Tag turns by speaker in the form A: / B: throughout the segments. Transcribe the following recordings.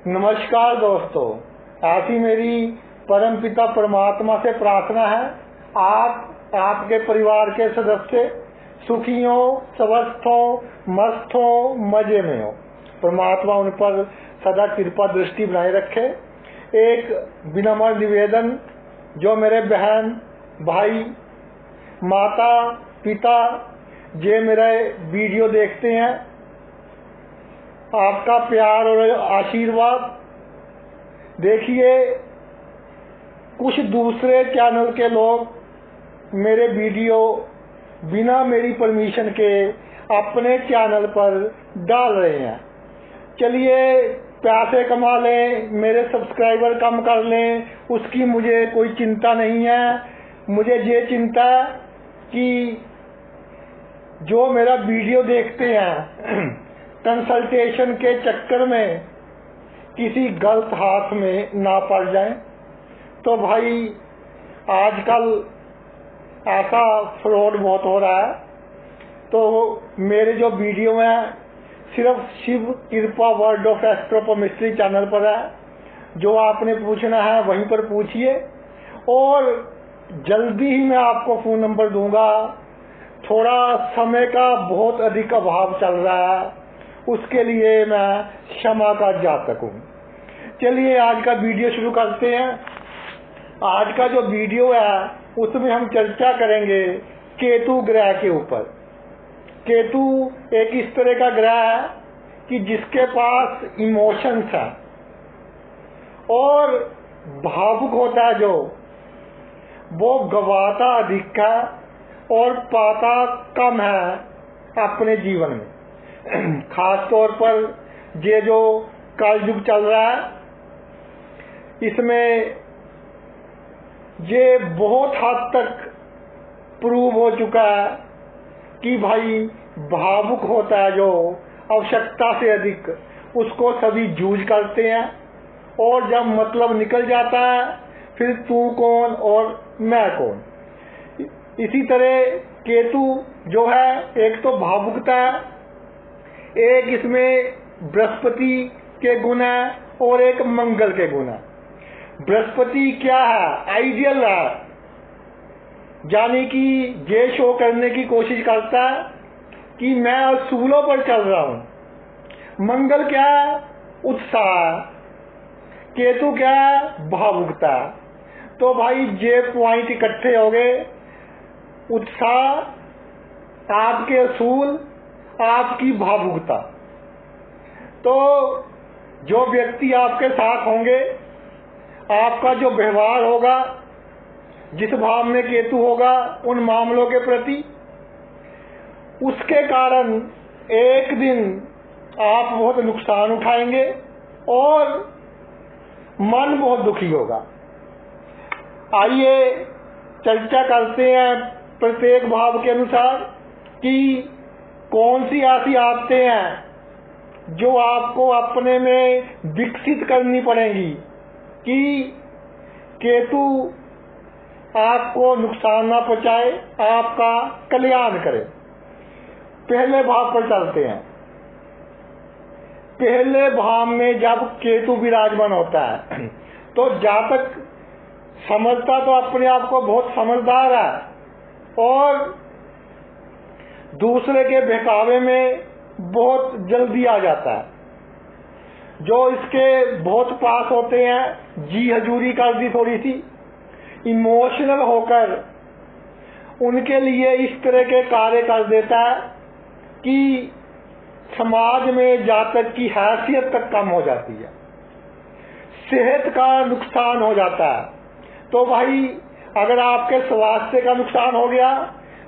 A: नमस्कार दोस्तों, ऐसी मेरी परम पिता परमात्मा से प्रार्थना है आप आपके परिवार के सदस्य सुखी हो, स्वस्थ हो, मस्त हो, मजे में हो। परमात्मा उन पर सदा कृपा दृष्टि बनाए रखे। एक विनम्र निवेदन, जो मेरे बहन भाई माता पिता जे मेरा वीडियो देखते हैं, आपका प्यार और आशीर्वाद। देखिए, कुछ दूसरे चैनल के लोग मेरे वीडियो बिना मेरी परमिशन के अपने चैनल पर डाल रहे हैं। चलिए, पैसे कमा लें, मेरे सब्सक्राइबर कम कर लें, उसकी मुझे कोई चिंता नहीं है। मुझे ये चिंता है कि जो मेरा वीडियो देखते हैं कंसल्टेशन के चक्कर में किसी गलत हाथ में ना पड़ जाए। तो भाई, आजकल ऐसा फ्रॉड बहुत हो रहा है। तो मेरे जो वीडियो हैं सिर्फ शिव कृपा वर्ड ऑफ एस्ट्रोपोमिस्ट्री चैनल पर है। जो आपने पूछना है वहीं पर पूछिए, और जल्दी ही मैं आपको फ़ोन नंबर दूंगा। थोड़ा समय का बहुत अधिक अभाव चल रहा है, उसके लिए मैं क्षमा का जातक हूँ। चलिए, आज का वीडियो शुरू करते हैं। आज का जो वीडियो है उसमें हम चर्चा करेंगे केतु ग्रह के ऊपर। केतु एक इस तरह का ग्रह है कि जिसके पास इमोशंस है और भावुक होता है, जो वो गवाता अधिक है और पाता कम है अपने जीवन में। खास तौर पर ये जो कलयुग चल रहा है, इसमें ये बहुत हद तक प्रूव हो चुका है कि भाई भावुक होता है जो आवश्यकता से अधिक, उसको सभी जूझ करते हैं, और जब मतलब निकल जाता है फिर तू कौन और मैं कौन। इसी तरह केतु जो है, एक तो भावुकता है, एक इसमें बृहस्पति के गुण है और एक मंगल के गुण है। बृहस्पति क्या है? आइडियल है, यानी कि ये शो करने की कोशिश करता है कि मैं असूलों पर चल रहा हूं। मंगल क्या है? उत्साह। केतु क्या है? भावुकता। तो भाई ये पॉइंट इकट्ठे हो गए। उत्साह, आपके असूल, आपकी भावुकता। तो जो व्यक्ति आपके साथ होंगे, आपका जो व्यवहार होगा, जिस भाव में केतु होगा उन मामलों के प्रति, उसके कारण एक दिन आप बहुत नुकसान उठाएंगे और मन बहुत दुखी होगा। आइए चर्चा करते हैं प्रत्येक भाव के अनुसार कि कौन सी ऐसी आदतें हैं जो आपको अपने में विकसित करनी पड़ेंगी कि केतु आपको नुकसान ना पहुंचाए, आपका कल्याण करे। पहले भाव पर चलते हैं। पहले भाव में जब केतु विराजमान होता है तो जातक समझता तो अपने आप को बहुत समझदार है और दूसरे के बहकावे में बहुत जल्दी आ जाता है। जो इसके बहुत पास होते हैं, जी हजूरी कर दी थोड़ी सी, इमोशनल होकर उनके लिए इस तरह के कार्य कर देता है कि समाज में जातक की हैसियत तक कम हो जाती है, सेहत का नुकसान हो जाता है। तो भाई, अगर आपके स्वास्थ्य का नुकसान हो गया,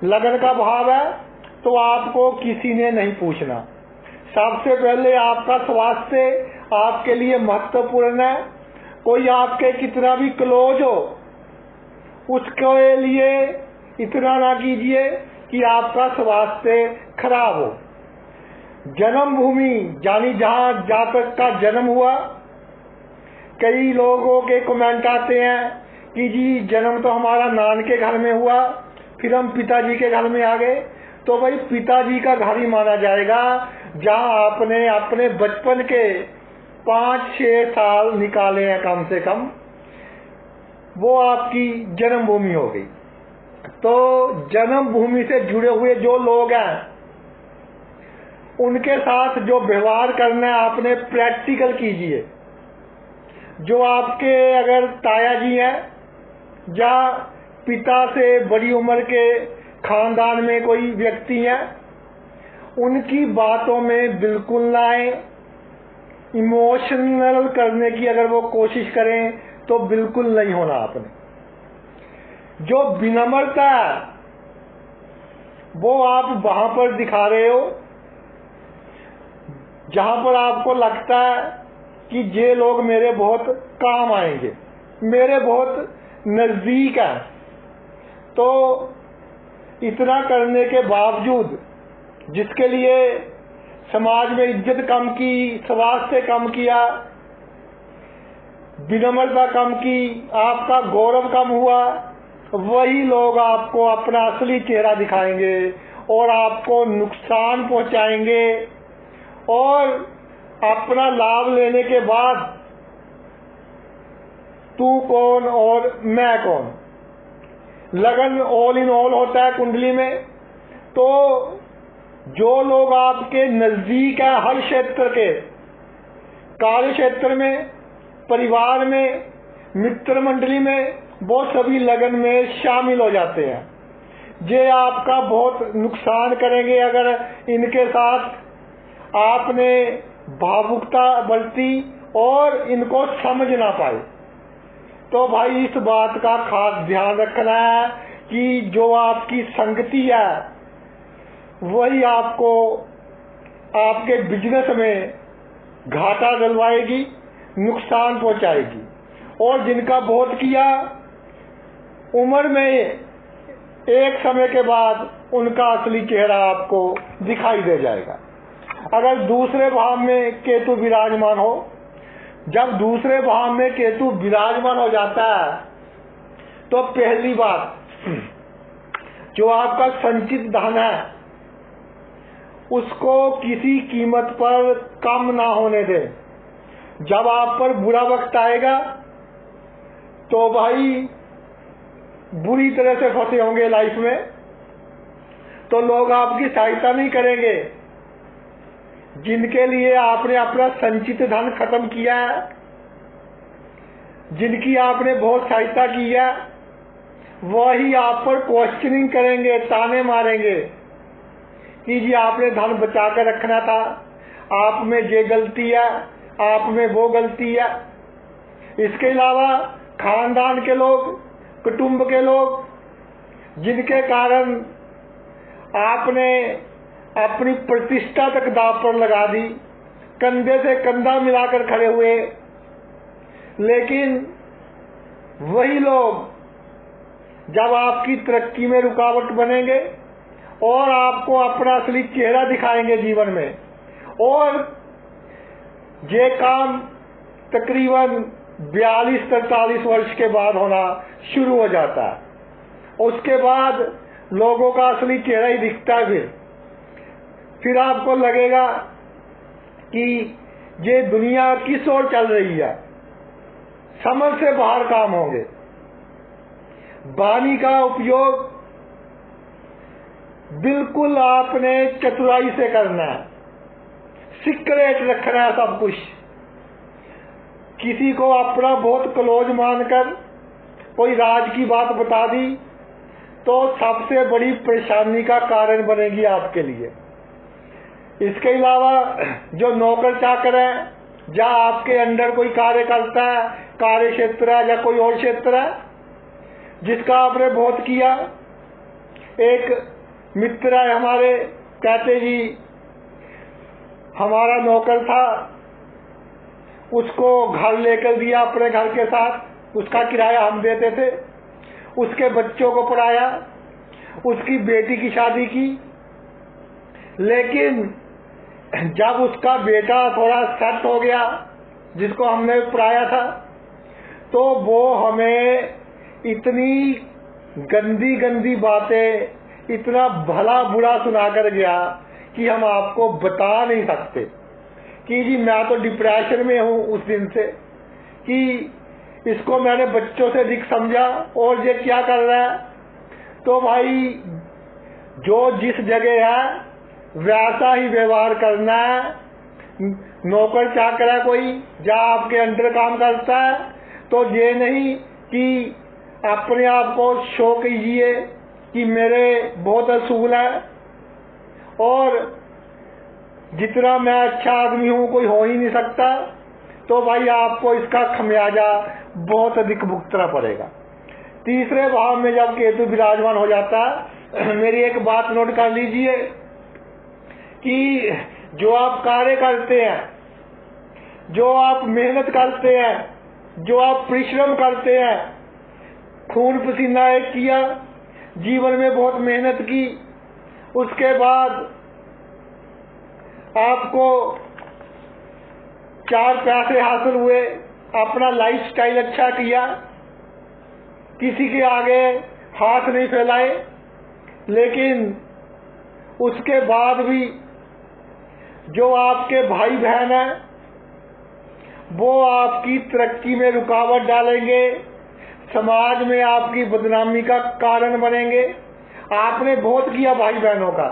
A: लगन का भाव है, तो आपको किसी ने नहीं पूछना। सबसे पहले आपका स्वास्थ्य आपके लिए महत्वपूर्ण है। कोई आपके कितना भी क्लोज हो, उसके लिए इतना ना कीजिए कि आपका स्वास्थ्य खराब हो। जन्मभूमि, यानी जहां जातक का जन्म हुआ, कई लोगों के कमेंट आते हैं कि जी जन्म तो हमारा नान के घर में हुआ, फिर हम पिताजी के घर में आ गए। तो भाई, पिताजी का घर ही माना जाएगा जहां आपने अपने बचपन के 5-6 साल निकाले हैं कम से कम, वो आपकी जन्मभूमि हो गई। तो जन्मभूमि से जुड़े हुए जो लोग हैं उनके साथ जो व्यवहार करना है आपने प्रैक्टिकल कीजिए। जो आपके अगर ताया जी हैं या पिता से बड़ी उम्र के खानदान में कोई व्यक्ति हैं, उनकी बातों में बिल्कुल ना आए। इमोशनल करने की अगर वो कोशिश करें तो बिल्कुल नहीं होना आपने। जो विनम्रता है वो आप वहां पर दिखा रहे हो जहां पर आपको लगता है कि ये लोग मेरे बहुत काम आएंगे, मेरे बहुत नजदीक हैं। तो इतना करने के बावजूद जिसके लिए समाज में इज्जत कम की, स्वास्थ्य कम किया, विनम्रता कम की, आपका गौरव कम हुआ, वही लोग आपको अपना असली चेहरा दिखाएंगे और आपको नुकसान पहुंचाएंगे। और अपना लाभ लेने के बाद तू कौन और मैं कौन, लगन ऑल इन ऑल होता है कुंडली में। तो जो लोग आपके नजदीक है हर क्षेत्र के, कार्य क्षेत्र में, परिवार में, मित्र मंडली में, वो सभी लगन में शामिल हो जाते हैं। ये आपका बहुत नुकसान करेंगे अगर इनके साथ आपने भावुकता बरती और इनको समझ ना पाए। तो भाई इस बात का खास ध्यान रखना है कि जो आपकी संगति है वही आपको आपके बिजनेस में घाटा डलवाएगी, नुकसान पहुंचाएगी। और जिनका बहुत किया, उम्र में एक समय के बाद उनका असली चेहरा आपको दिखाई दे जाएगा। अगर दूसरे भाव में केतु विराजमान हो, जब दूसरे भाव में केतु विराजमान हो जाता है तो पहली बात, जो आपका संचित धन है उसको किसी कीमत पर कम ना होने दें। जब आप पर बुरा वक्त आएगा तो भाई बुरी तरह से फंसे होंगे लाइफ में, तो लोग आपकी सहायता नहीं करेंगे। जिनके लिए आपने अपना संचित धन खत्म किया है, जिनकी आपने बहुत सहायता की है, वही आप पर क्वेश्चनिंग करेंगे, ताने मारेंगे कि जी आपने धन बचा कर रखना था, आप में ये गलती है, आप में वो गलती है। इसके अलावा खानदान के लोग, कुटुंब के लोग, जिनके कारण आपने अपनी प्रतिष्ठा तक दांव पर लगा दी, कंधे से कंधा मिलाकर खड़े हुए, लेकिन वही लोग जब आपकी तरक्की में रुकावट बनेंगे और आपको अपना असली चेहरा दिखाएंगे जीवन में, और ये काम तकरीबन 42-43 वर्ष के बाद होना शुरू हो जाता है। उसके बाद लोगों का असली चेहरा ही दिखता है। फिर आपको लगेगा कि ये दुनिया किस ओर चल रही है, समझ से बाहर काम होंगे। वाणी का उपयोग बिल्कुल आपने चतुराई से करना है, सीक्रेट रखना है सब कुछ। किसी को अपना बहुत क्लोज मानकर कोई राज की बात बता दी तो सबसे बड़ी परेशानी का कारण बनेगी आपके लिए। इसके अलावा जो नौकर चाकर है, या आपके अंडर कोई कार्य करता है, कार्य क्षेत्र है या कोई और क्षेत्र है जिसका आपने बहुत किया। एक मित्र है हमारे, कहते जी हमारा नौकर था, उसको घर लेकर दिया अपने घर के साथ, उसका किराया हम देते थे, उसके बच्चों को पढ़ाया, उसकी बेटी की शादी की। लेकिन जब उसका बेटा थोड़ा सेट हो गया, जिसको हमने पढ़ाया था, तो वो हमें इतनी गंदी गंदी बातें, इतना भला बुरा सुनाकर गया कि हम आपको बता नहीं सकते। कि जी मैं तो डिप्रेशन में हूँ उस दिन से, कि इसको मैंने बच्चों से अधिक समझा और ये क्या कर रहा है। तो भाई जो जिस जगह है वैसा ही व्यवहार करना है। नौकर चाकर है कोई, जहाँ आपके अंडर काम करता है, तो ये नहीं कि अपने आप को शो कीजिए कि मेरे बहुत असूल है और जितना मैं अच्छा आदमी हूँ कोई हो ही नहीं सकता। तो भाई आपको इसका खमियाजा बहुत अधिक भुगतना पड़ेगा। तीसरे भाव में जब केतु विराजमान हो जाता है, मेरी एक बात नोट कर लीजिए कि जो आप कार्य करते हैं, जो आप मेहनत करते हैं, जो आप परिश्रम करते हैं, खून पसीना एक किया, जीवन में बहुत मेहनत की, उसके बाद आपको 4 पैसे हासिल हुए, अपना लाइफस्टाइल अच्छा किया, किसी के आगे हाथ नहीं फैलाए, लेकिन उसके बाद भी जो आपके भाई बहन हैं वो आपकी तरक्की में रुकावट डालेंगे, समाज में आपकी बदनामी का कारण बनेंगे। आपने बहुत किया भाई बहनों का,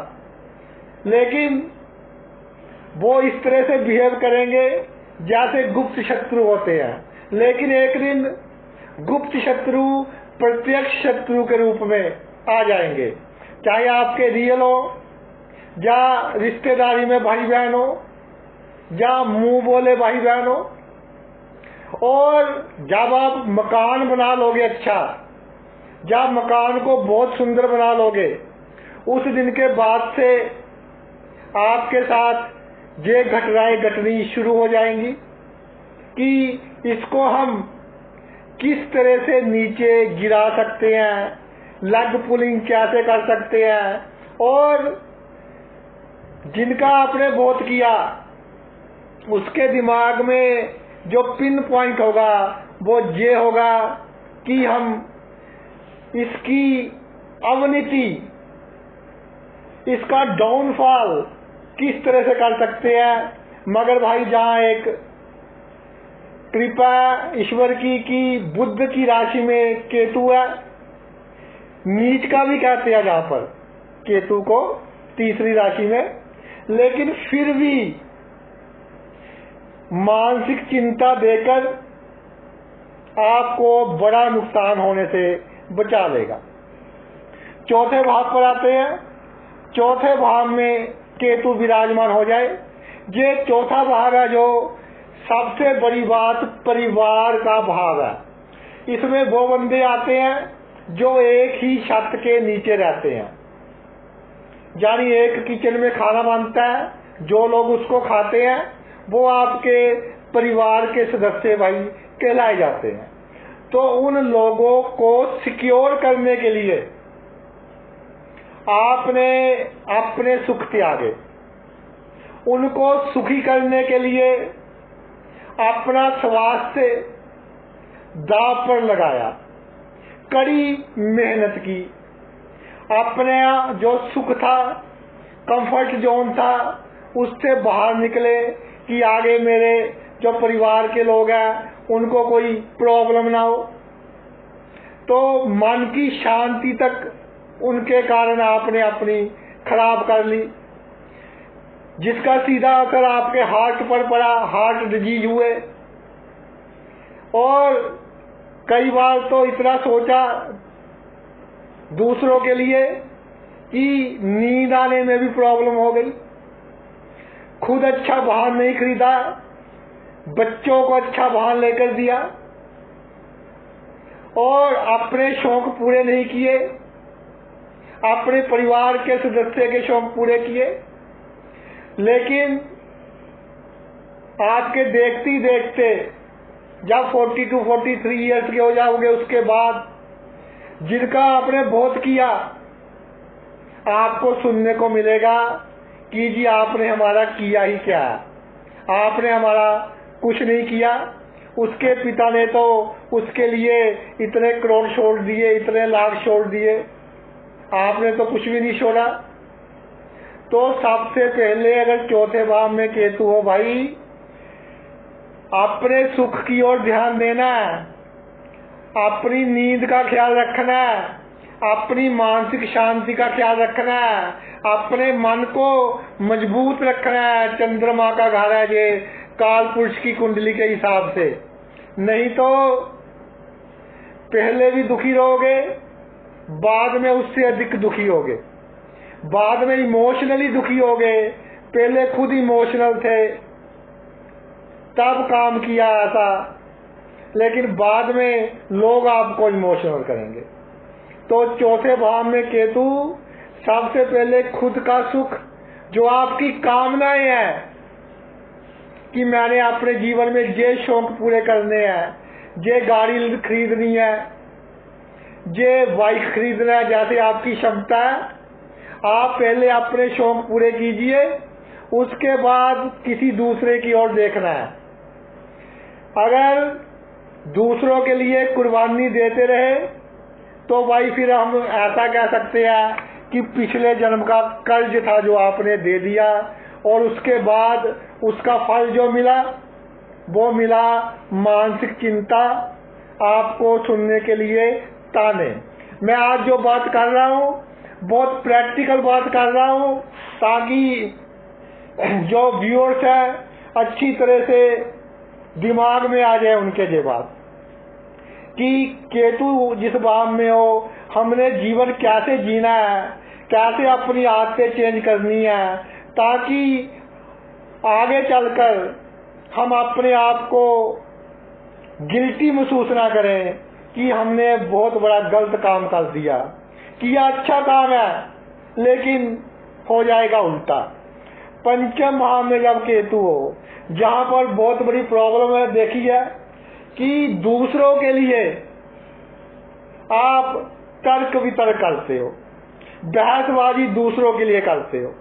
A: लेकिन वो इस तरह से बिहेव करेंगे जैसे गुप्त शत्रु होते हैं, लेकिन एक दिन गुप्त शत्रु प्रत्यक्ष शत्रु के रूप में आ जाएंगे, चाहे आपके रियल हो या रिश्तेदारी में भाई बहन हो या मुंह बोले भाई बहन हो। और जब आप मकान बना लोगे अच्छा, जब मकान को बहुत सुंदर बना लोगे, उस दिन के बाद से आपके साथ ये घटनाएं घटनी शुरू हो जाएंगी कि इसको हम किस तरह से नीचे गिरा सकते हैं, लेग पुलिंग कैसे कर सकते हैं। और जिनका आपने बहुत किया उसके दिमाग में जो पिन पॉइंट होगा वो ये होगा कि हम इसकी अवनति, इसका डाउनफॉल किस तरह से कर सकते हैं। मगर भाई जहां एक कृपा ईश्वर की बुद्ध की राशि में केतु है, नीच का भी कहते हैं जहां पर केतु को तीसरी राशि में, लेकिन फिर भी मानसिक चिंता देकर आपको बड़ा नुकसान होने से बचा लेगा। चौथे भाव पर आते हैं। चौथे भाव में केतु विराजमान हो जाए, ये चौथा भाव है जो सबसे बड़ी बात परिवार का भाव है। इसमें वो बंदे आते हैं जो एक ही छत के नीचे रहते हैं, यानी एक किचन में खाना बनता है, जो लोग उसको खाते हैं वो आपके परिवार के सदस्य भाई कहलाए जाते हैं। तो उन लोगों को सिक्योर करने के लिए आपने अपने सुख त्यागे, उनको सुखी करने के लिए अपना स्वास्थ्य दांव पर लगाया, कड़ी मेहनत की, अपने जो सुख था, कंफर्ट जोन था, उससे बाहर निकले कि आगे मेरे जो परिवार के लोग हैं उनको कोई प्रॉब्लम ना हो। तो मन की शांति तक उनके कारण आपने अपनी खराब कर ली, जिसका सीधा असर आपके हार्ट पर पड़ा, हार्ट डिजीज हुए। और कई बार तो इतना सोचा दूसरों के लिए कि नींद आने में भी प्रॉब्लम हो गई, खुद अच्छा वाहन नहीं खरीदा, बच्चों को अच्छा वाहन लेकर दिया और अपने शौक पूरे नहीं किए, अपने परिवार के सदस्य के शौक पूरे किए। लेकिन आपके देखते ही देखते जब 40 to 43 ईयर्स के हो जाओगे, उसके बाद जिनका आपने बहुत किया आपको सुनने को मिलेगा कि जी आपने हमारा किया ही क्या है, आपने हमारा कुछ नहीं किया। उसके पिता ने तो उसके लिए इतने करोड़ छोड़ दिए, इतने लाख छोड़ दिए, आपने तो कुछ भी नहीं छोड़ा। तो सबसे पहले अगर चौथे भाव में केतु हो भाई, अपने सुख की ओर ध्यान देना, अपनी नींद का ख्याल रखना, अपनी मानसिक शांति का ख्याल रखना, अपने मन को मजबूत रखना। चंद्रमा का घर है ये काल पुरुष की कुंडली के हिसाब से, नहीं तो पहले भी दुखी रहोगे, बाद में उससे अधिक दुखी होगे, बाद में इमोशनली दुखी होगे। पहले खुद इमोशनल थे तब काम किया ऐसा, लेकिन बाद में लोग आपको इमोशनल करेंगे। तो चौथे भाव में केतु सबसे पहले खुद का सुख, जो आपकी कामनाएं हैं कि मैंने अपने जीवन में ये शौक पूरे करने हैं, ये गाड़ी खरीदनी है, ये बाइक खरीदना है, जैसे आपकी क्षमता है, आप पहले अपने शौक पूरे कीजिए, उसके बाद किसी दूसरे की ओर देखना है। अगर दूसरों के लिए कुर्बानी देते रहे तो भाई फिर हम ऐसा कह सकते हैं कि पिछले जन्म का कर्ज था जो आपने दे दिया, और उसके बाद उसका फल जो मिला वो मिला मानसिक चिंता, आपको सुनने के लिए ताने। मैं आज जो बात कर रहा हूँ बहुत प्रैक्टिकल बात कर रहा हूँ, ताकि जो व्यूअर्स हैं अच्छी तरह से दिमाग में आ जाए उनके ये बात कि केतु जिस भाव में हो, हमने जीवन कैसे जीना है, कैसे अपनी आदतें चेंज करनी है, ताकि आगे चलकर हम अपने आप को गिल्टी महसूस ना करें कि हमने बहुत बड़ा गलत काम कर दिया, कि यह अच्छा काम है लेकिन हो जाएगा उल्टा। पंचम भाव में जब केतु हो, जहां पर बहुत बड़ी प्रॉब्लम है, देखी है कि दूसरों के लिए आप तर्क वितर्क करते हो, बहसबाजी दूसरों के लिए करते हो।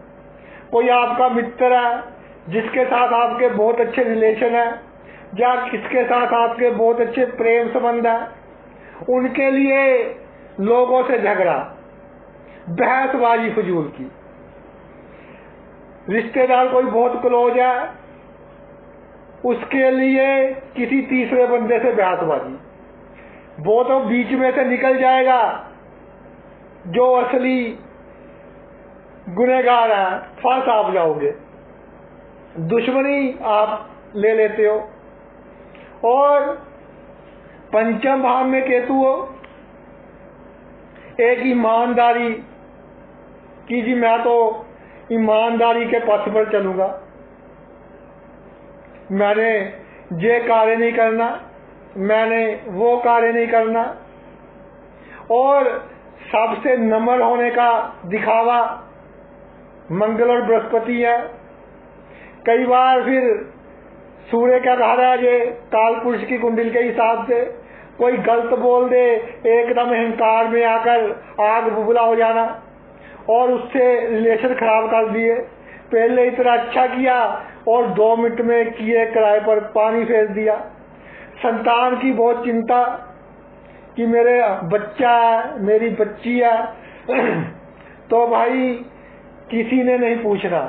A: कोई आपका मित्र है जिसके साथ आपके बहुत अच्छे रिलेशन है, या किसके साथ आपके बहुत अच्छे प्रेम संबंध है, उनके लिए लोगों से झगड़ा, बहसबाजी फजूल की। रिश्तेदार कोई बहुत क्लोज है, उसके लिए किसी तीसरे बंदे से बहसबाजी, वो तो बीच में से निकल जाएगा, जो असली गुनहगार है फंस आप जाओगे, दुश्मनी आप ले लेते हो। और पंचम भाव में केतु हो, एक ईमानदारी की, जी मैं तो ईमानदारी के पथ पर चलूंगा, मैंने ये कार्य नहीं करना, मैंने वो कार्य नहीं करना, और सबसे नम्र होने का दिखावा मंगल और बृहस्पति है। कई बार फिर सूर्य क्या कहा रहा है, ये काल पुरुष की कुंडली के हिसाब से कोई गलत बोल दे, एकदम अहंकार में आकर आग बुबला हो जाना और उससे रिलेशन खराब कर दिए। पहले इतना अच्छा किया और 2 मिनट में किए किराए पर पानी फेर दिया। संतान की बहुत चिंता कि मेरे बच्चा है, मेरी बच्ची है, तो भाई किसी ने नहीं पूछना,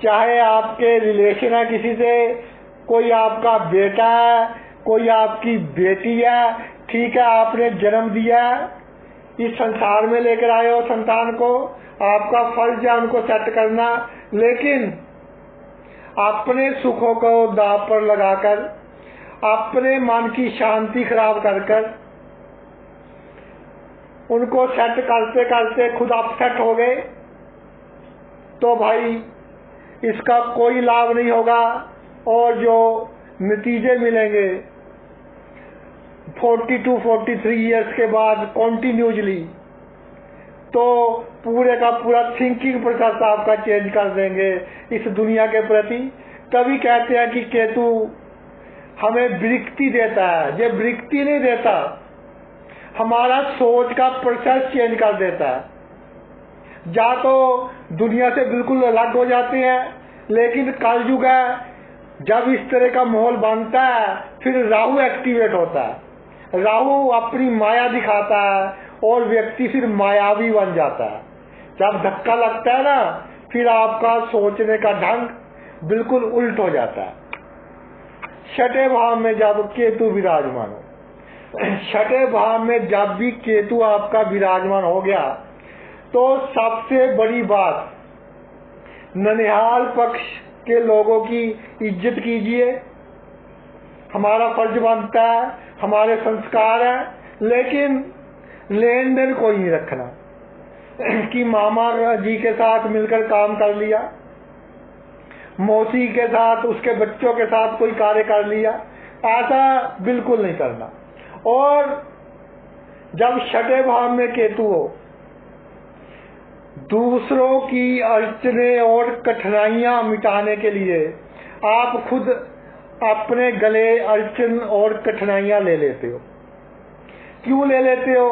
A: चाहे आपके रिलेशन है किसी से, कोई आपका बेटा है, कोई आपकी बेटी है, ठीक है आपने जन्म दिया, इस संसार में लेकर आए हो संतान को, आपका फर्ज है उनको सेट करना, लेकिन अपने सुखों को दांव पर लगाकर, अपने मन की शांति खराब कर कर उनको सेट करते करते खुद अपसेट हो गए, तो भाई इसका कोई लाभ नहीं होगा। और जो नतीजे मिलेंगे 42-43 इयर्स के बाद कॉन्टिन्यूसली, तो पूरे का पूरा थिंकिंग प्रोसेस आपका चेंज कर देंगे इस दुनिया के प्रति। तभी कहते हैं कि केतु हमें विरक्ति देता है, ये विरक्ति नहीं देता, हमारा सोच का प्रोसेस चेंज कर देता है। या तो दुनिया से बिल्कुल अलग हो जाते हैं, लेकिन कलयुग है, जब इस तरह का माहौल बनता है फिर राहु एक्टिवेट होता है, राहु अपनी माया दिखाता है और व्यक्ति फिर मायावी बन जाता है। जब धक्का लगता है ना, फिर आपका सोचने का ढंग बिल्कुल उल्ट हो जाता है। छठे भाव में जब केतु विराजमान हो, छठे भाव में जब भी केतु आपका विराजमान हो गया तो सबसे बड़ी बात, ननिहाल पक्ष के लोगों की इज्जत कीजिए। हमारा फर्ज बनता है, हमारे संस्कार है, लेकिन लेन देन कोई नहीं रखना कि मामा जी के साथ मिलकर काम कर लिया, मौसी के साथ, उसके बच्चों के साथ कोई कार्य कर लिया, ऐसा बिल्कुल नहीं करना। और जब छठे भाव में केतु हो, दूसरों की अड़चने और कठिनाइयां मिटाने के लिए आप खुद अपने गले अड़चन और कठिनाइयां ले लेते हो। क्यों ले लेते हो?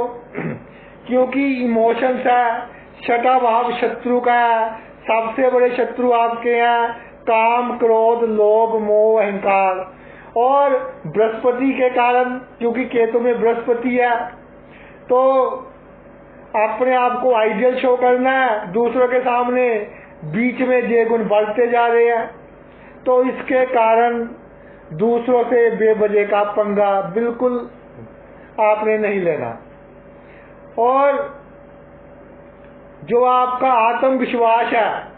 A: क्योंकि इमोशंस है, छठा भाव शत्रु का है। सबसे बड़े शत्रु आपके हैं काम, क्रोध, लोभ, मोह, अहंकार। और बृहस्पति के कारण, क्योंकि केतु में बृहस्पति है, तो अपने आप को आइडियल शो करना है, दूसरों के सामने बीच में जे गुण बढ़ते जा रहे हैं, तो इसके कारण दूसरों से बेवजह का पंगा बिल्कुल आपने नहीं लेना। और जो आपका आत्मविश्वास है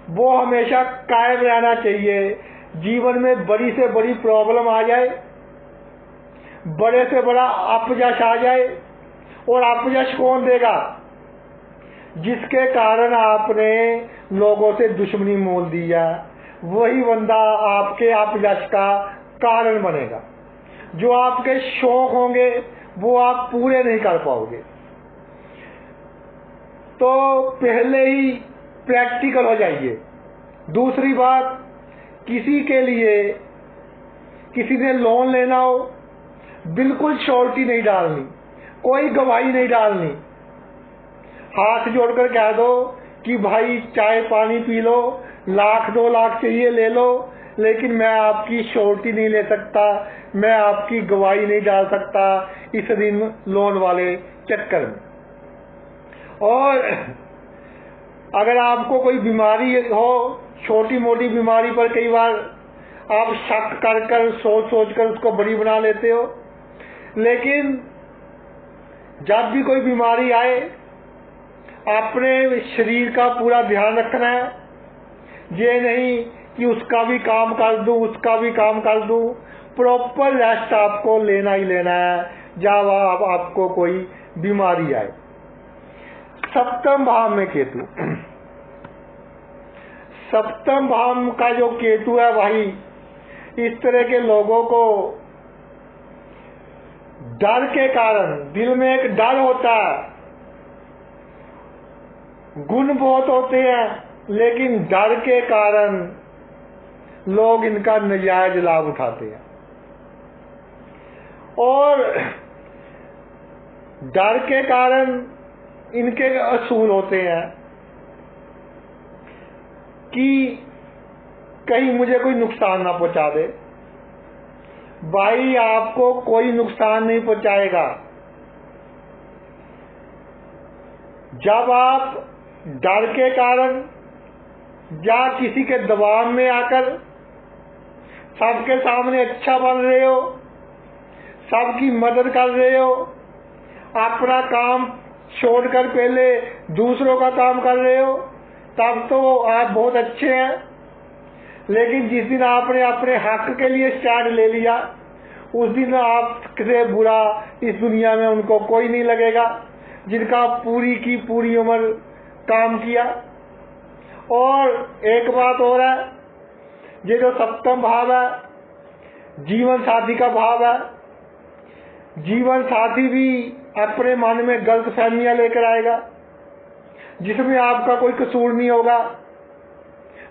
A: वो हमेशा कायम रहना चाहिए। जीवन में बड़ी से बड़ी प्रॉब्लम आ जाए, बड़े से बड़ा अपयश आ जाए, और अपयश कौन देगा? जिसके कारण आपने लोगों से दुश्मनी मोल दिया, वही बंदा आपके अपयश का कारण बनेगा। जो आपके शौक होंगे वो आप पूरे नहीं कर पाओगे। तो पहले ही प्रैक्टिकल हो जाइए। दूसरी बात, किसी के लिए किसी ने लोन लेना हो, बिल्कुल श्योरिटी नहीं डालनी, कोई गवाही नहीं डालनी। हाथ जोड़कर कह दो कि भाई चाय पानी पी लो, 1,00,000 2 लाख चाहिए ले लो, लेकिन मैं आपकी श्योरिटी नहीं ले सकता, मैं आपकी गवाही नहीं डाल सकता इस ऋण लोन वाले चक्कर में। और अगर आपको कोई बीमारी हो, छोटी मोटी बीमारी पर कई बार आप शक कर सोच कर उसको बड़ी बना लेते हो, लेकिन जब भी कोई बीमारी आए अपने शरीर का पूरा ध्यान रखना है। ये नहीं कि उसका भी काम कर दूं, उसका भी काम कर दूं। प्रॉपर रेस्ट आपको लेना ही लेना है जब आपको कोई बीमारी आए। सप्तम भाव में केतु, सप्तम भाव का जो केतु है भाई, इस तरह के लोगों को डर के कारण, दिल में एक डर होता है, गुण बहुत होते हैं, लेकिन डर के कारण लोग इनका नाजायज लाभ उठाते हैं। और डर के कारण इनके असूल होते हैं कि कहीं मुझे कोई नुकसान ना पहुंचा दे। भाई आपको कोई नुकसान नहीं पहुंचाएगा। जब आप डर के कारण या किसी के दबाव में आकर सबके सामने अच्छा बन रहे हो, सबकी मदद कर रहे हो, अपना काम छोड़कर पहले दूसरों का काम कर रहे हो, तब तो आप बहुत अच्छे हैं। लेकिन जिस दिन आपने अपने हक के लिए स्टैंड ले लिया, उस दिन आपसे बुरा इस दुनिया में उनको कोई नहीं लगेगा जिनका पूरी की पूरी उम्र काम किया। और एक बात और है, ये जो सप्तम भाव है जीवन साथी का भाव है। जीवन साथी भी अपने मन में गलत फहमियां लेकर आएगा जिसमें आपका कोई कसूर नहीं होगा।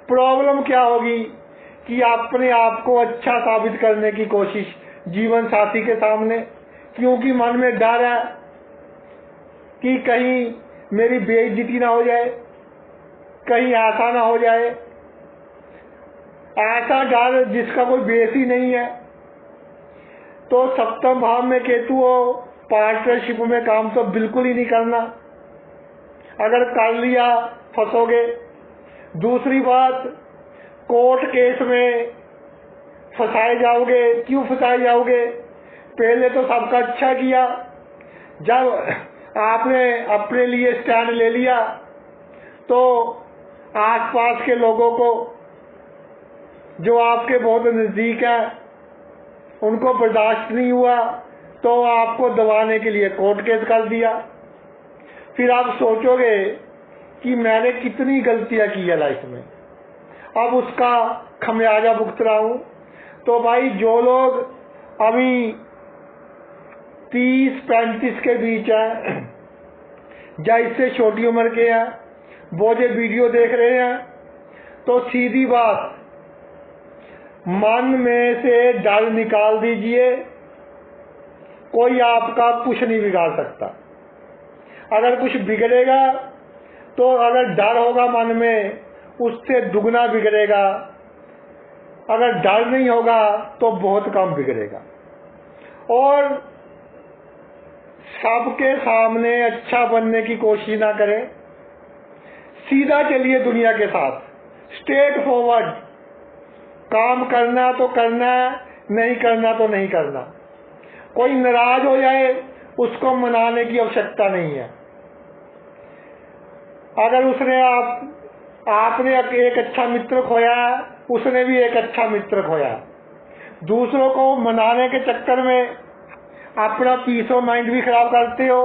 A: प्रॉब्लम क्या होगी कि अपने आप को अच्छा साबित करने की कोशिश जीवन साथी के सामने, क्योंकि मन में डर है कि कहीं मेरी बेइज्जती ना हो जाए, कहीं ऐसा ना हो जाए। ऐसा डर जिसका कोई बेस ही नहीं है। तो सप्तम भाव में केतु हो, पार्टनरशिप में काम तो बिल्कुल ही नहीं करना, अगर कर लिया फंसोगे। दूसरी बात, कोर्ट केस में फंसाए जाओगे। क्यों फंसाए जाओगे? पहले तो सबका अच्छा किया, जब आपने अपने लिए स्टैंड ले लिया तो आसपास के लोगों को, जो आपके बहुत नजदीक है, उनको बर्दाश्त नहीं हुआ तो आपको दबाने के लिए कोर्ट केस कर दिया। फिर आप सोचोगे कि मैंने कितनी गलतियां की है लाइफ में, अब उसका खमियाजा भुगत रहा हूं। तो भाई जो लोग अभी 30-35 के बीच हैं या इससे छोटी उम्र के हैं, वो जो वीडियो देख रहे हैं, तो सीधी बात, मन में से डर निकाल दीजिए। कोई आपका कुछ नहीं बिगाड़ सकता। अगर कुछ बिगड़ेगा तो अगर डर होगा मन में, उससे दुगना बिगड़ेगा। अगर डर नहीं होगा तो बहुत कम बिगड़ेगा। और सबके सामने अच्छा बनने की कोशिश ना करें, सीधा चलिए दुनिया के साथ, स्ट्रेट फॉरवर्ड। काम करना तो करना, नहीं करना तो नहीं करना। कोई नाराज हो जाए उसको मनाने की आवश्यकता नहीं है। अगर उसने आपने एक अच्छा मित्र खोया, उसने भी एक अच्छा मित्र खोया। दूसरों को मनाने के चक्कर में अपना पीस ऑफ माइंड भी खराब करते हो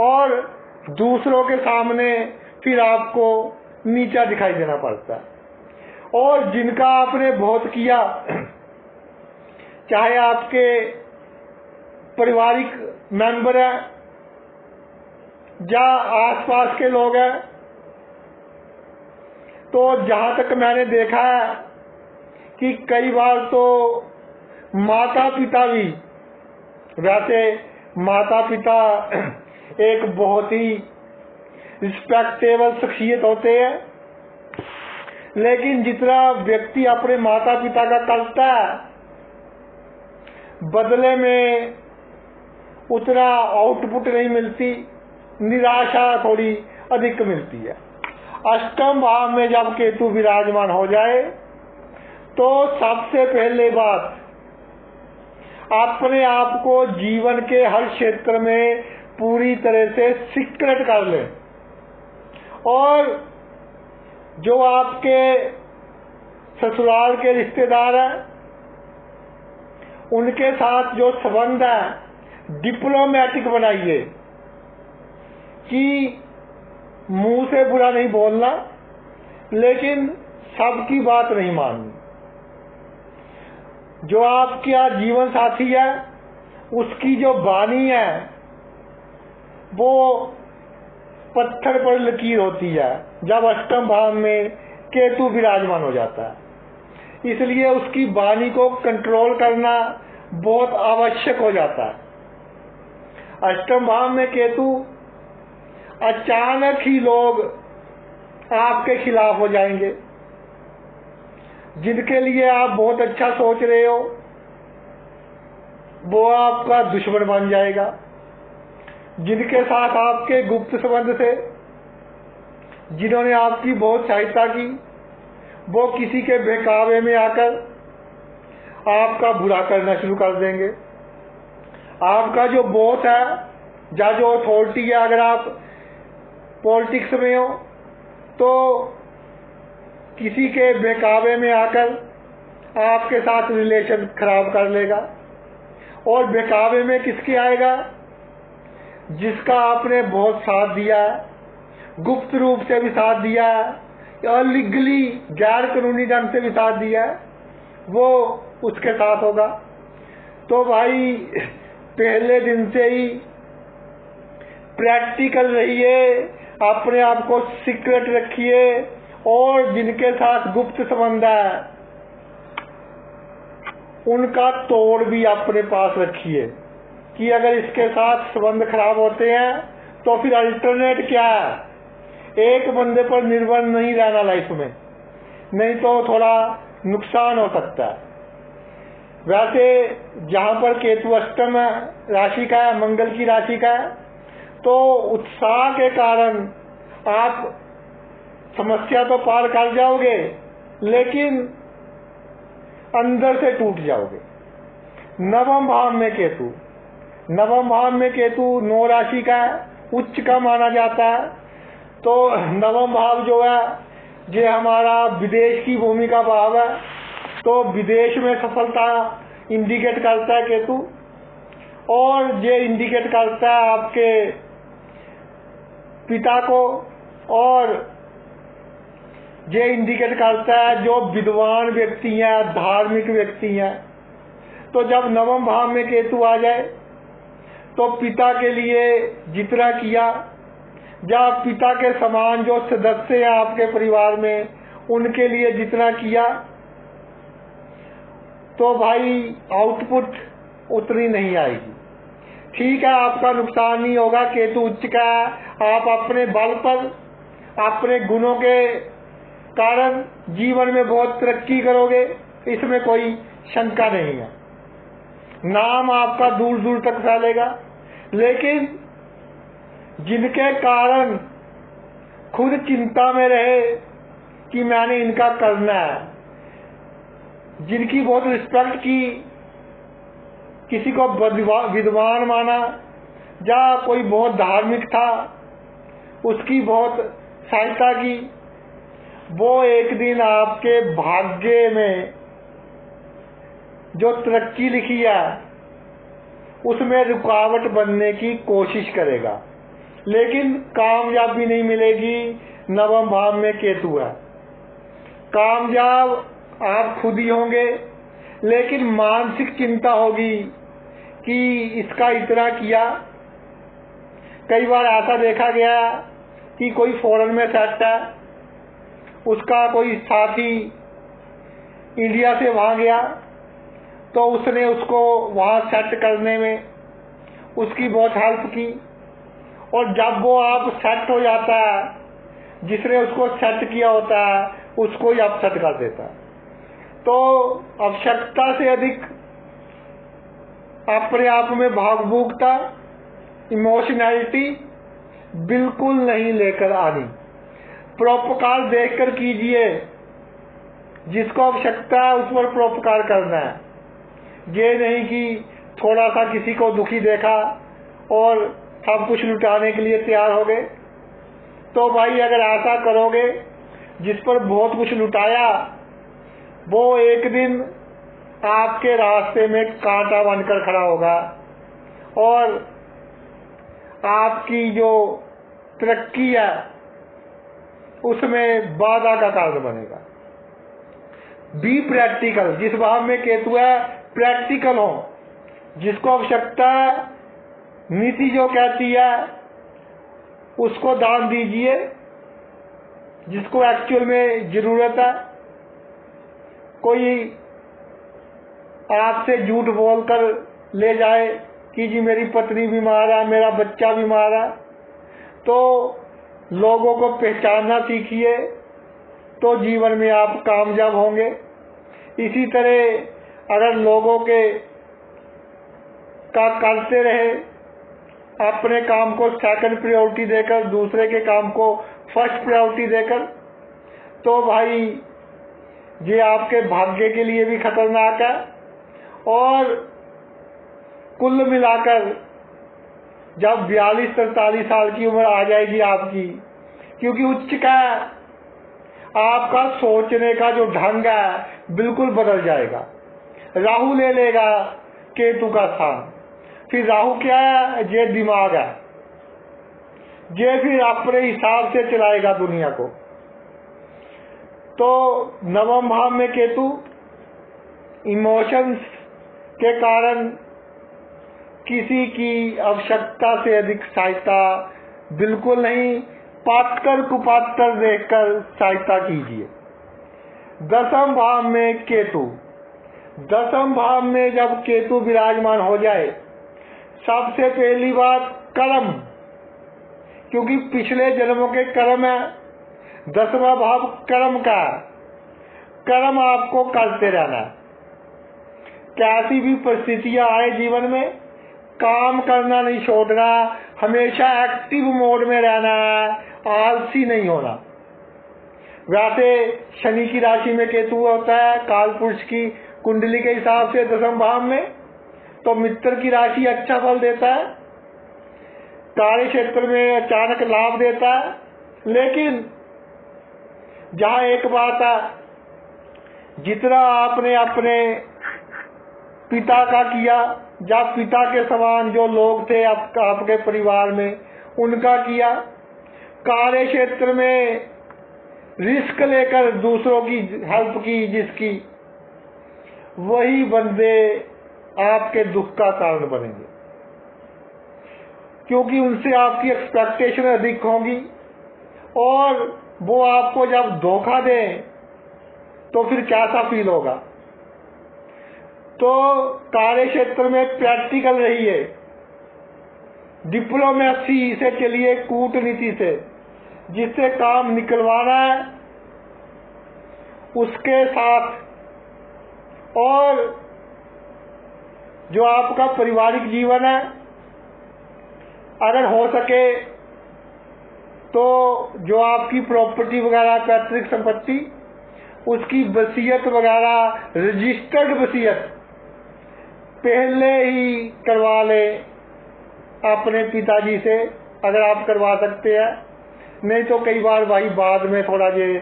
A: और दूसरों के सामने फिर आपको नीचा दिखाई देना पड़ता है। और जिनका आपने बहुत किया, चाहे आपके पारिवारिक मेंबर हैं या आसपास के लोग हैं, तो जहां तक मैंने देखा है कि कई बार तो माता पिता भी, वैसे माता पिता एक बहुत ही रिस्पेक्टेबल शख्सियत होते हैं, लेकिन जितना व्यक्ति अपने माता पिता का करता है, बदले में उतना आउटपुट नहीं मिलती, निराशा थोड़ी अधिक मिलती है। अष्टम भाव में जब केतु विराजमान हो जाए तो सबसे पहले बात, अपने आप को जीवन के हर क्षेत्र में पूरी तरह से सीक्रेट कर ले। और जो आपके ससुराल के रिश्तेदार हैं, उनके साथ जो संबंध है डिप्लोमेटिक बनाइए, कि मुंह से बुरा नहीं बोलना लेकिन सबकी बात नहीं माननी। जो आपका जीवन साथी है उसकी जो वाणी है वो पत्थर पर लकीर होती है जब अष्टम भाव में केतु विराजमान हो जाता है। इसलिए उसकी वाणी को कंट्रोल करना बहुत आवश्यक हो जाता है। अष्टम भाव में केतु, अचानक ही लोग आपके खिलाफ हो जाएंगे। जिनके लिए आप बहुत अच्छा सोच रहे हो वो आपका दुश्मन बन जाएगा। जिनके साथ आपके गुप्त संबंध थे, जिन्होंने आपकी बहुत सहायता की, वो किसी के बहकावे में आकर आपका बुरा करना शुरू कर देंगे। आपका जो बॉस है या जो अथॉरिटी है, अगर आप पॉलिटिक्स में हो तो किसी के बहकावे में आकर आपके साथ रिलेशन खराब कर लेगा। और बहकावे में किसके आएगा? जिसका आपने बहुत साथ दिया है, गुप्त रूप से भी साथ दिया है, अलीगली गैर कानूनी ढंग से भी साथ दिया है, वो उसके साथ होगा। तो भाई पहले दिन से ही प्रैक्टिकल रहिए, अपने आप को सीक्रेट रखिए और जिनके साथ गुप्त संबंध है उनका तोड़ भी अपने पास रखिए कि अगर इसके साथ संबंध खराब होते हैं तो फिर अल्टरनेट क्या है। एक बंदे पर निर्भर नहीं रहना लाइफ में, नहीं तो थोड़ा नुकसान हो सकता है। वैसे जहां पर केतु अष्टम राशि का है, मंगल की राशि का है, तो उत्साह के कारण आप समस्या तो पार कर जाओगे, लेकिन अंदर से टूट जाओगे। नवम भाव में केतु, नवम भाव में केतु 9 राशि का उच्च का माना जाता है। तो नवम भाव जो है ये हमारा विदेश की भूमि का भाव है। तो विदेश में सफलता इंडिकेट करता है केतु, और ये इंडिकेट करता है आपके पिता को, और ये इंडिकेट करता है जो विद्वान व्यक्ति हैं, धार्मिक व्यक्ति हैं। तो जब नवम भाव में केतु आ जाए तो पिता के लिए जितना किया, या पिता के समान जो सदस्य हैं आपके परिवार में उनके लिए जितना किया, तो भाई आउटपुट उतनी नहीं आएगी। ठीक है, आपका नुकसान नहीं होगा, केतु उच्च का है, आप अपने बल पर, अपने गुणों के कारण जीवन में बहुत तरक्की करोगे, इसमें कोई शंका नहीं है। नाम आपका दूर दूर तक फैलेगा। लेकिन जिनके कारण खुद चिंता में रहे कि मैंने इनका करना है, जिनकी बहुत रिस्पेक्ट की, किसी को विद्वान माना, या कोई बहुत धार्मिक था उसकी बहुत सहायता की, वो एक दिन आपके भाग्य में जो तरक्की लिखी है उसमें रुकावट बनने की कोशिश करेगा, लेकिन कामयाबी नहीं मिलेगी। नवम भाव में केतु है। कामयाब आप खुद ही होंगे, लेकिन मानसिक चिंता होगी कि इसका इतना किया। कई बार ऐसा देखा गया कि कोई फॉरेन में सेट है, उसका कोई साथी इंडिया से वहां गया, तो उसने उसको वहां सेट करने में उसकी बहुत हेल्प की, और जब वो आप सेट हो जाता है, जिसने उसको सेट किया होता है उसको ही अपसेट कर देता है। तो आवश्यकता से अधिक अपने आप में भावुकता, इमोशनैलिटी बिल्कुल नहीं लेकर आनी। परोपकार देखकर कीजिए, जिसको आवश्यकता है उस पर परोपकार करना है। ये नहीं कि थोड़ा सा किसी को दुखी देखा और सब कुछ लुटाने के लिए तैयार हो गए। तो भाई अगर ऐसा करोगे, जिस पर बहुत कुछ लुटाया, वो एक दिन आपके रास्ते में कांटा बनकर खड़ा होगा और आपकी जो तरक्की है उसमें बाधा का कारण बनेगा। बी प्रैक्टिकल, जिस भाव में केतु है प्रैक्टिकल हो, जिसको आवश्यकता है, नीति जो कहती है उसको दान दीजिए, जिसको एक्चुअल में जरूरत है। कोई आपसे झूठ बोलकर ले जाए कि जी मेरी पत्नी बीमार है, मेरा बच्चा बीमार है, तो लोगों को पहचानना सीखिए, तो जीवन में आप कामयाब होंगे। इसी तरह अगर लोगों के का करते रहे, अपने काम को सेकंड प्रायोरिटी देकर, दूसरे के काम को फर्स्ट प्रायोरिटी देकर, तो भाई ये आपके भाग्य के लिए भी खतरनाक है। और कुल मिलाकर जब 42-43 साल की उम्र आ जाएगी आपकी, क्योंकि उच्च का आपका सोचने का जो ढंग है बिल्कुल बदल जाएगा। राहु ले लेगा केतु का स्थान। फिर राहु क्या है? ये दिमाग है, ये फिर अपने हिसाब से चलाएगा दुनिया को। तो नवम भाव में केतु इमोशंस के कारण किसी की आवश्यकता से अधिक सहायता बिल्कुल नहीं, पात्र कुपात्र देखकर सहायता कीजिए। दसम भाव में केतु, दसम भाव में जब केतु विराजमान हो जाए, सबसे पहली बात कर्म, क्योंकि पिछले जन्मों के कर्म है। 10वां भाव कर्म का, कर्म आपको करते रहना है। कैसी भी परिस्थितियां आए जीवन में, काम करना नहीं छोड़ना, हमेशा एक्टिव मोड में रहना है, आलसी नहीं होना। वैसे शनि की राशि में केतु होता है, काल पुरुष की कुंडली के हिसाब से 10वें भाव में, तो मित्र की राशि अच्छा फल देता है, कार्य क्षेत्र में अचानक लाभ देता है। लेकिन जहां एक बात है, जितना आपने अपने पिता का किया, या पिता के समान जो लोग थे आपके परिवार में उनका किया, कार्य क्षेत्र में रिस्क लेकर दूसरों की हेल्प की जिसकी, वही बंदे आपके दुख का कारण बनेंगे, क्योंकि उनसे आपकी एक्सपेक्टेशन अधिक होगी और वो आपको जब धोखा दें तो फिर कैसा फील होगा। तो कार्य क्षेत्र में प्रैक्टिकल रहिए, डिप्लोमेसी से चलिए, कूटनीति से, जिससे काम निकलवाना है उसके साथ। और जो आपका पारिवारिक जीवन है, अगर हो सके तो जो आपकी प्रॉपर्टी वगैरह, पैतृक संपत्ति, उसकी वसीयत वगैरह, रजिस्टर्ड वसीयत पहले ही करवा ले अपने पिताजी से, अगर आप करवा सकते हैं। नहीं तो कई बार भाई बाद में थोड़ा ये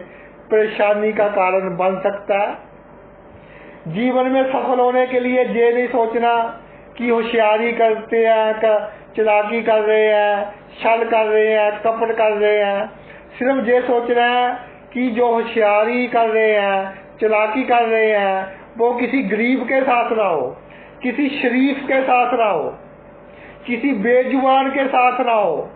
A: परेशानी का कारण बन सकता है। जीवन में सफल होने के लिए ये नहीं सोचना कि होशियारी करते हैं, चालाकी कर रहे हैं, छल कर रहे हैं, कपट कर रहे हैं। सिर्फ ये सोचना है कि जो होशियारी कर रहे हैं, चालाकी कर रहे हैं, वो किसी गरीब के साथ ना हो, किसी शरीफ के साथ ना हो, किसी बेजुबान के साथ ना हो,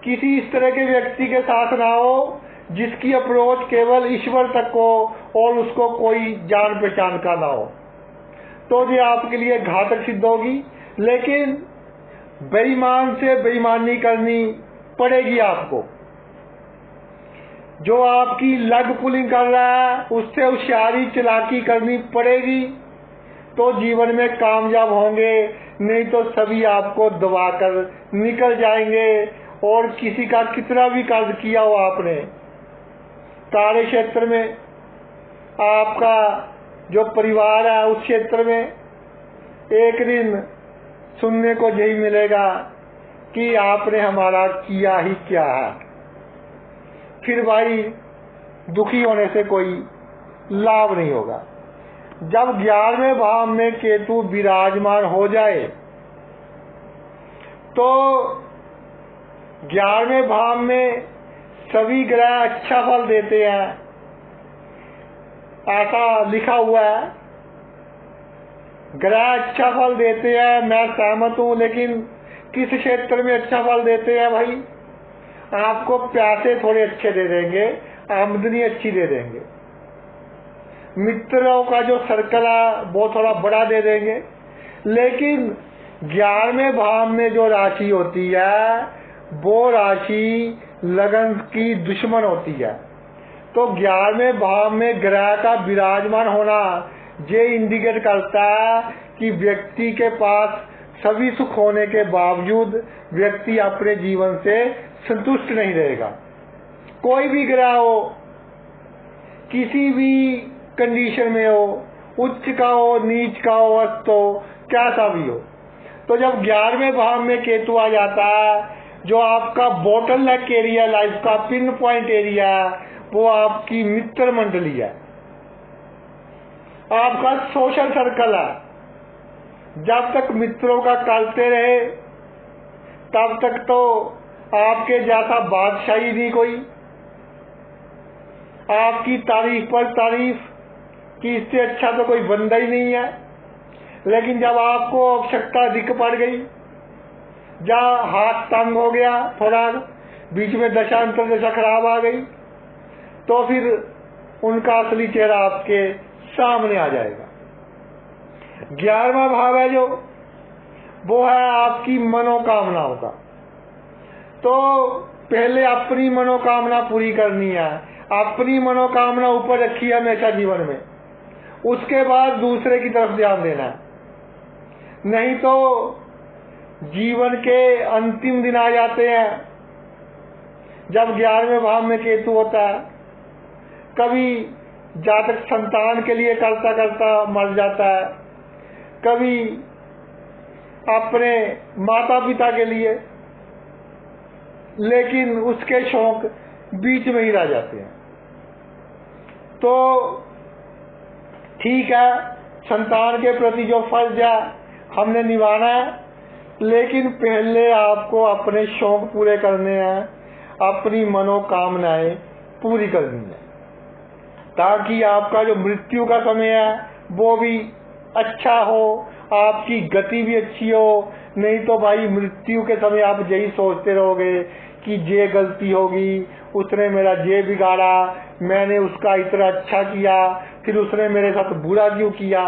A: किसी इस तरह के व्यक्ति के साथ ना हो जिसकी अप्रोच केवल ईश्वर तक हो और उसको कोई जान पहचान का ना हो। तो ये आपके लिए घातक सिद्ध होगी। लेकिन बेईमान से बेईमानी करनी पड़ेगी आपको। जो आपकी लग पुलिंग कर रहा है उससे होशियारी चालाकी करनी पड़ेगी, तो जीवन में कामयाब होंगे। नहीं तो सभी आपको दबाकर निकल जाएंगे। और किसी का कितना भी कर्ज किया हो आपने, कार्य क्षेत्र में आपका जो परिवार है उस क्षेत्र में एक दिन सुनने को यही मिलेगा कि आपने हमारा किया ही क्या है। फिर भाई दुखी होने से कोई लाभ नहीं होगा। जब 11वें भाव में केतु विराजमान हो जाए तो 11वें भाव में सभी ग्रह अच्छा फल देते हैं, ऐसा लिखा हुआ है। ग्रह अच्छा फल देते हैं, मैं सहमत हूं। लेकिन किस क्षेत्र में अच्छा फल देते हैं भाई? आपको पैसे थोड़े अच्छे दे देंगे, आमदनी अच्छी दे देंगे, मित्रों का जो सर्कल है वो थोड़ा बड़ा दे देंगे। लेकिन 11वें भाव में जो राशि होती है वो राशि लगन की दुश्मन होती है। तो 11वें भाव में ग्रह का विराजमान होना ये इंडिकेट करता है कि व्यक्ति के पास सभी सुख होने के बावजूद व्यक्ति अपने जीवन से संतुष्ट नहीं रहेगा। कोई भी ग्रह हो, किसी भी कंडीशन में हो, उच्च का हो, नीच का हो, अस्त हो, कैसा भी हो। तो जब 11वें भाव में केतु आ जाता है, जो आपका बोटल नेक एरिया, लाइफ का पिन पॉइंट एरिया, वो आपकी मित्र मंडली है, आपका सोशल सर्कल है। जब तक मित्रों का करते रहे तब तक तो आपके जैसा बादशाही नहीं कोई, आपकी तारीफ पर तारीफ कि इससे अच्छा तो कोई बंदा ही नहीं है। लेकिन जब आपको आवश्यकता अधिक पड़ गई, जहाँ हाथ तंग हो गया, थोड़ा बीच में दशा अंतर्दशा खराब आ गई, तो फिर उनका असली चेहरा आपके सामने आ जाएगा। 11वां भाव है जो, वो है आपकी मनोकामनाओं का। तो पहले अपनी मनोकामना पूरी करनी है, अपनी मनोकामना ऊपर रखी है हमेशा जीवन में, उसके बाद दूसरे की तरफ ध्यान देना है। नहीं तो जीवन के अंतिम दिन आ जाते हैं जब 11वें भाव में केतु होता है। कभी जातक संतान के लिए करता करता मर जाता है, कभी अपने माता पिता के लिए, लेकिन उसके शौक बीच में ही रह जाते हैं। तो ठीक है, संतान के प्रति जो फर्ज है हमने निभाना है, लेकिन पहले आपको अपने शौक पूरे करने हैं, अपनी मनोकामनाएं पूरी करनी है, ताकि आपका जो मृत्यु का समय है वो भी अच्छा हो, आपकी गति भी अच्छी हो। नहीं तो भाई मृत्यु के समय आप यही सोचते रहोगे कि ये गलती होगी, उसने मेरा ये बिगाड़ा, मैंने उसका इतना अच्छा किया, फिर उसने मेरे साथ बुरा क्यों किया।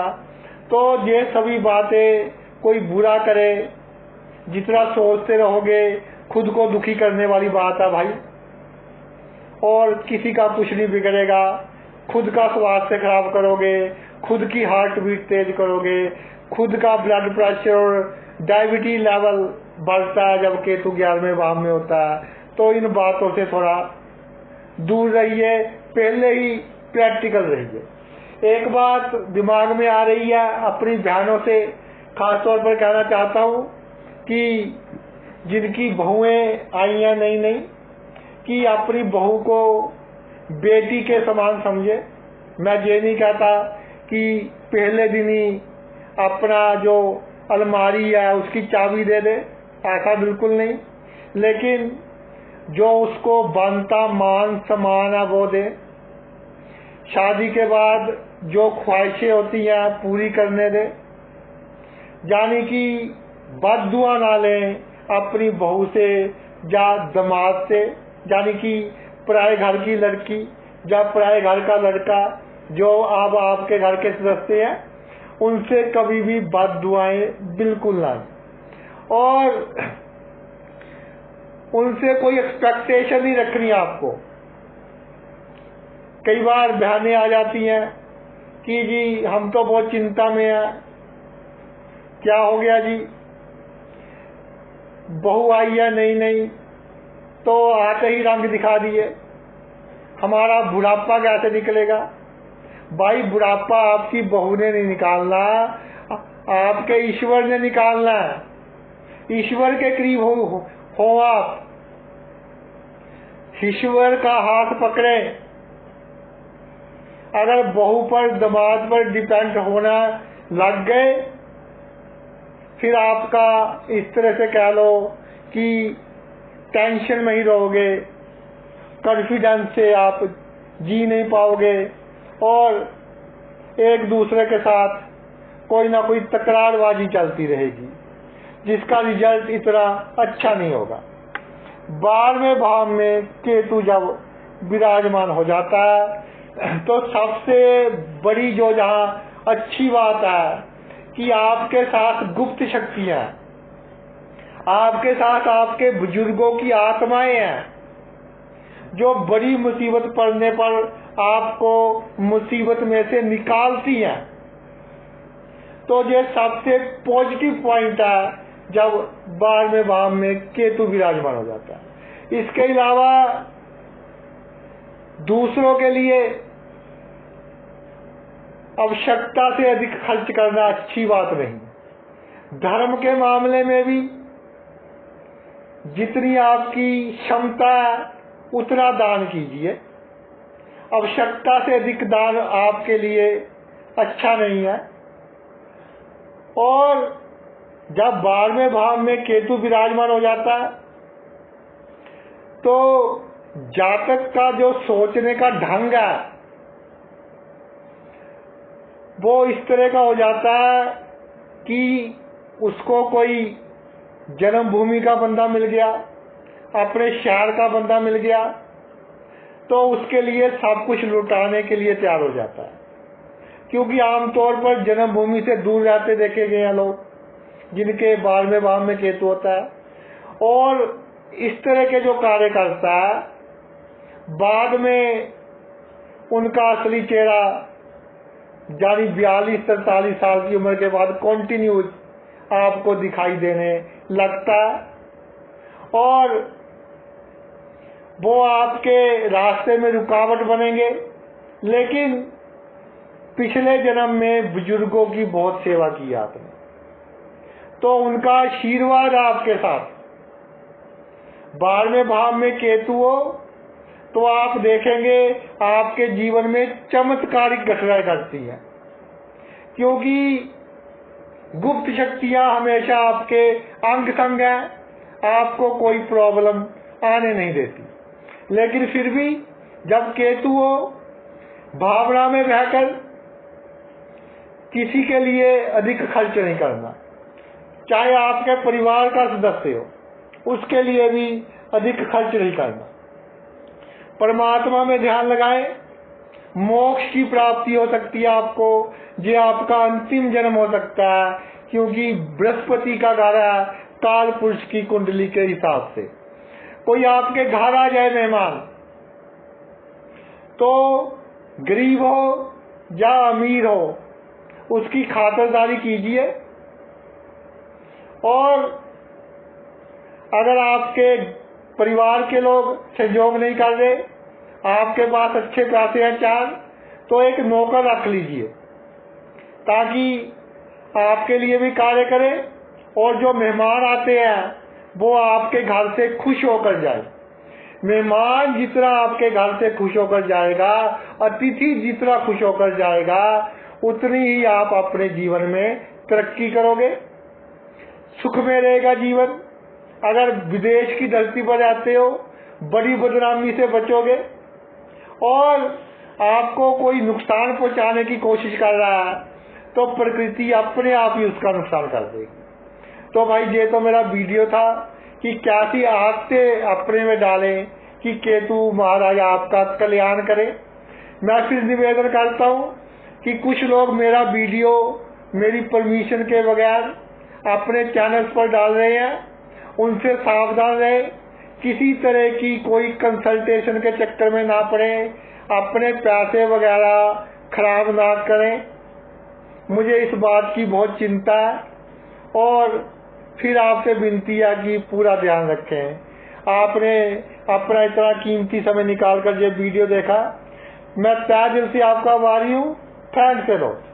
A: तो ये सभी बातें कोई बुरा करे, जितना सोचते रहोगे खुद को दुखी करने वाली बात है भाई, और किसी का कुछ नहीं बिगड़ेगा। खुद का स्वास्थ्य खराब करोगे, खुद की हार्ट बीट तेज करोगे, खुद का ब्लड प्रेशर और डायबिटीज लेवल बढ़ता है जब केतु 11वें भाव में होता है। तो इन बातों से थोड़ा दूर रहिए, पहले ही प्रैक्टिकल रहिए। एक बात दिमाग में आ रही है, अपनी बहनों से खास तौर पर कहना चाहता हूँ कि जिनकी बहुएं आई हैं नई नई, कि अपनी बहू को बेटी के समान समझे। मैं ये नहीं कहता कि पहले दिन ही अपना जो अलमारी है उसकी चाबी दे दे, ऐसा बिल्कुल नहीं, लेकिन जो उसको बनता मान सम्मान है वो दे। शादी के बाद जो ख्वाहिशें होती हैं पूरी करने दे, यानी कि बद्दुआ ना लें अपनी बहू से या दामाद से, यानी कि पराए घर की लड़की या पराए घर का लड़का जो अब आपके घर के सदस्य हैं, उनसे कभी भी बद्दुआएं बिल्कुल ना, और उनसे कोई एक्सपेक्टेशन नहीं रखनी आपको। कई बार बहनें आ जाती हैं कि जी हम तो बहुत चिंता में हैं, क्या हो गया जी, बहू आई है नई नई तो आते ही रंग दिखा दिए, हमारा बुढ़ापा कैसे निकलेगा। भाई बुढ़ापा आपकी बहू ने नहीं निकालना, आपके ईश्वर ने निकालना है। ईश्वर के करीब हो आप, ईश्वर का हाथ पकड़े। अगर बहू पर दामाद पर डिपेंड होना लग गए, फिर आपका इस तरह से कह लो कि टेंशन में ही रहोगे, कॉन्फिडेंस से आप जी नहीं पाओगे, और एक दूसरे के साथ कोई ना कोई तकरारबाजी चलती रहेगी, जिसका रिजल्ट इतना अच्छा नहीं होगा। 12वें भाव में केतु जब विराजमान हो जाता है तो सबसे बड़ी जो जहां अच्छी बात है कि आपके साथ गुप्त शक्तियां, आपके साथ आपके बुजुर्गों की आत्माएं हैं, जो बड़ी मुसीबत पड़ने पर आपको मुसीबत में से निकालती हैं। तो ये सबसे पॉजिटिव पॉइंट है जब 12वें भाव में केतु विराजमान हो जाता है। इसके अलावा दूसरों के लिए आवश्यकता से अधिक खर्च करना अच्छी बात नहीं। धर्म के मामले में भी जितनी आपकी क्षमता है उतना दान कीजिए, आवश्यकता से अधिक दान आपके लिए अच्छा नहीं है। और जब 12वें भाव में केतु विराजमान हो जाता है तो जातक का जो सोचने का ढंग है वो इस तरह का हो जाता है कि उसको कोई जन्मभूमि का बंदा मिल गया, अपने शहर का बंदा मिल गया, तो उसके लिए सब कुछ लुटाने के लिए तैयार हो जाता है। क्योंकि आमतौर पर जन्मभूमि से दूर रहते देखे गए हैं लोग जिनके 12वें भाव में केतु होता है, और इस तरह के जो कार्य करता है बाद में उनका असली चेहरा यानी 42-43 साल की उम्र के बाद कंटिन्यू आपको दिखाई देने लगता है, और वो आपके रास्ते में रुकावट बनेंगे। लेकिन पिछले जन्म में बुजुर्गों की बहुत सेवा की आपने, तो उनका आशीर्वाद आपके साथ। 12वें भाव में केतु हो तो आप देखेंगे आपके जीवन में चमत्कारिक घटनाएं घटती हैं, क्योंकि गुप्त शक्तियां हमेशा आपके अंग संग हैं, आपको कोई प्रॉब्लम आने नहीं देती। लेकिन फिर भी जब केतु हो, भावना में बहकर किसी के लिए अधिक खर्च नहीं करना, चाहे आपके परिवार का सदस्य हो उसके लिए भी अधिक खर्च नहीं करना। परमात्मा में ध्यान लगाएं, मोक्ष की प्राप्ति हो सकती है आपको, ये आपका अंतिम जन्म हो सकता है, क्योंकि बृहस्पति का घर है काल पुरुष की कुंडली के हिसाब से। कोई आपके घर आ जाए मेहमान, तो गरीब हो या अमीर हो उसकी खातिरदारी कीजिए, और अगर आपके परिवार के लोग सहयोग नहीं कर रहे, आपके पास अच्छे पैसे हैं चार, तो एक नौकर रख लीजिए ताकि आपके लिए भी कार्य करे, और जो मेहमान आते हैं वो आपके घर से खुश होकर जाए। मेहमान जितना आपके घर से खुश होकर जाएगा, अतिथि जितना खुश होकर जाएगा, उतनी ही आप अपने जीवन में तरक्की करोगे, सुख में रहेगा जीवन। अगर विदेश की धरती पर रहते हो, बड़ी बदनामी से बचोगे, और आपको कोई नुकसान पहुंचाने की कोशिश कर रहा है तो प्रकृति अपने आप ही उसका नुकसान कर देगी। तो भाई ये तो मेरा वीडियो था कि कैसी आदतें अपने में डालें कि केतु महाराज आपका कल्याण करे। मैं फिर निवेदन करता हूँ कि कुछ लोग मेरा वीडियो मेरी परमिशन के बगैर अपने चैनल्स पर डाल रहे हैं, उनसे सावधान रहें, किसी तरह की कोई कंसल्टेशन के चक्कर में ना पड़े, अपने पैसे वगैरह खराब ना करें। मुझे इस बात की बहुत चिंता है, और फिर आपसे विनती है कि पूरा ध्यान रखें। आपने अपना इतना कीमती समय निकाल कर ये वीडियो देखा, मैं तहे दिल से आपका आभारी हूँ। Thanks a lot.